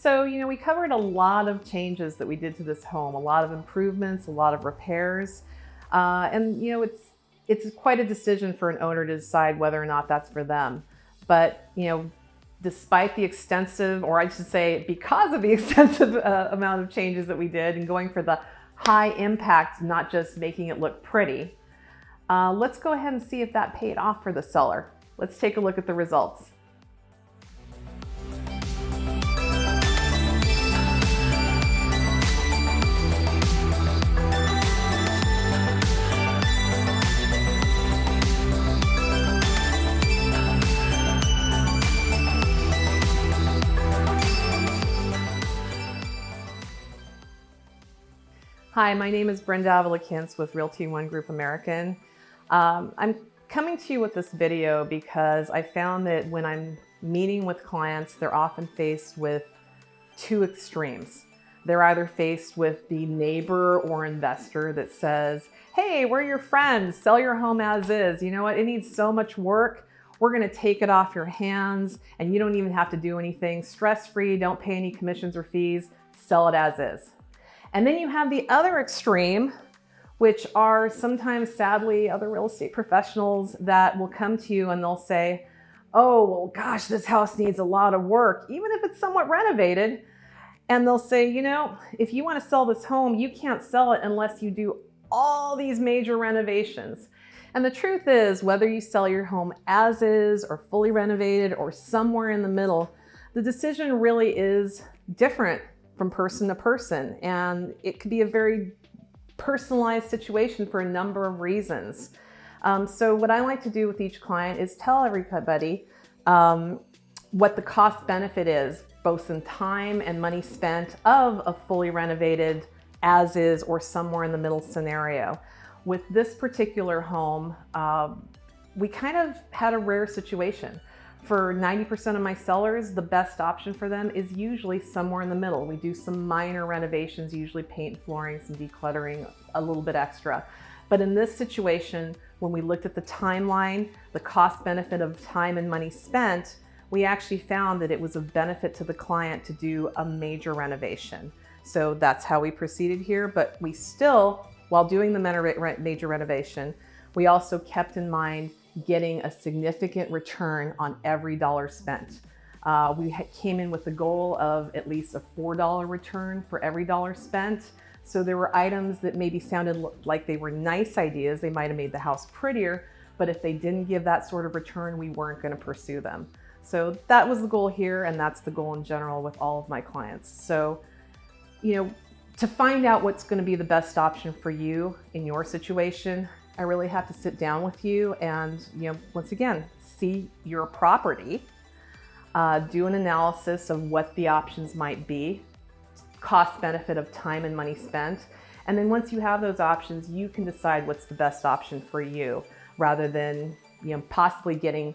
So, we covered a lot of changes that we did to this home, a lot of improvements, a lot of repairs. It's quite a decision for an owner to decide whether or not that's for them. But, despite the extensive, or I should say because of the extensive amount of changes that we did and going for the high impact, not just making it look pretty, let's go ahead and see if that paid off for the seller. Let's take a look at the results. Hi, my name is Brenda Avilla-Kintz with Realty One Group American. I'm coming to you with this video because I found that when I'm meeting with clients, they're often faced with two extremes. They're either faced with the neighbor or investor that says, hey, we're your friends, sell your home as is. You know what, it needs so much work. We're gonna take it off your hands and you don't even have to do anything. Stress-free, don't pay any commissions or fees, sell it as is. And then you have the other extreme, which are sometimes, sadly, other real estate professionals that will come to you and they'll say, oh, well, gosh, this house needs a lot of work, even if it's somewhat renovated. And they'll say, if you want to sell this home, you can't sell it unless you do all these major renovations. And the truth is, whether you sell your home as is or fully renovated or somewhere in the middle, the decision really is different from person to person. And it could be a very personalized situation for a number of reasons. So what I like to do with each client is tell everybody what the cost benefit is, both in time and money spent of a fully renovated as is or somewhere in the middle scenario. With this particular home, we kind of had a rare situation. For 90% of my sellers, the best option for them is usually somewhere in the middle. We do some minor renovations, usually paint, flooring, some decluttering, a little bit extra. But in this situation, when we looked at the timeline, the cost benefit of time and money spent, we actually found that it was a benefit to the client to do a major renovation. So that's how we proceeded here. But we still, while doing the major renovation, we also kept in mind getting a significant return on every dollar spent. We came in with the goal of at least a $4 return for every dollar spent. So there were items that maybe sounded like they were nice ideas. They might have made the house prettier, but if they didn't give that sort of return, we weren't going to pursue them. So that was the goal here, and that's the goal in general with all of my clients. So, to find out what's going to be the best option for you in your situation, I really have to sit down with you and, once again, see your property, do an analysis of what the options might be, cost benefit of time and money spent. And then once you have those options, you can decide what's the best option for you rather than, possibly getting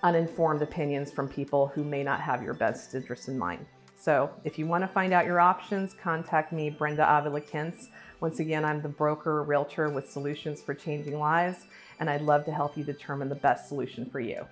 uninformed opinions from people who may not have your best interest in mind. So if you want to find out your options, contact me, Brenda Avilla-Kintz. Once again, I'm the broker, realtor with solutions for changing lives, and I'd love to help you determine the best solution for you.